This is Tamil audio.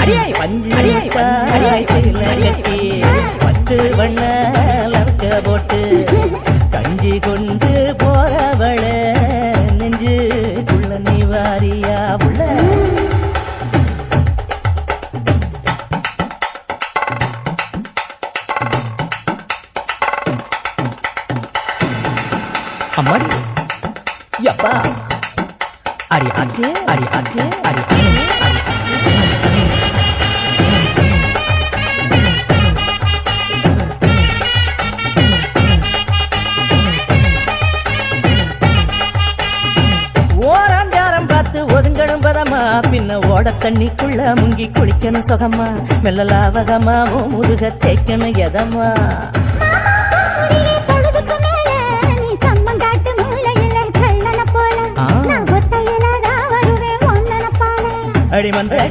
பஞ்சு கட்டி பத்து வண்ண லக்க போட்டு கஞ்சி கொண்டு போறவள நெஞ்சுக்குள்ள நீ வாரியா உள்ள அம்மாடி யப்பா அடி ஆக்கே அடி ஆக்கே அடி ஓராஞ்சாரம் பார்த்து ஒதுங்கணும் பதமா பின்ன ஓட தண்ணிக்குள்ள முங்கி குளிக்கணும் சுகமா மெல்ல லாவகமா முதுக தேய்க்கணும் எதமா அடி மந்த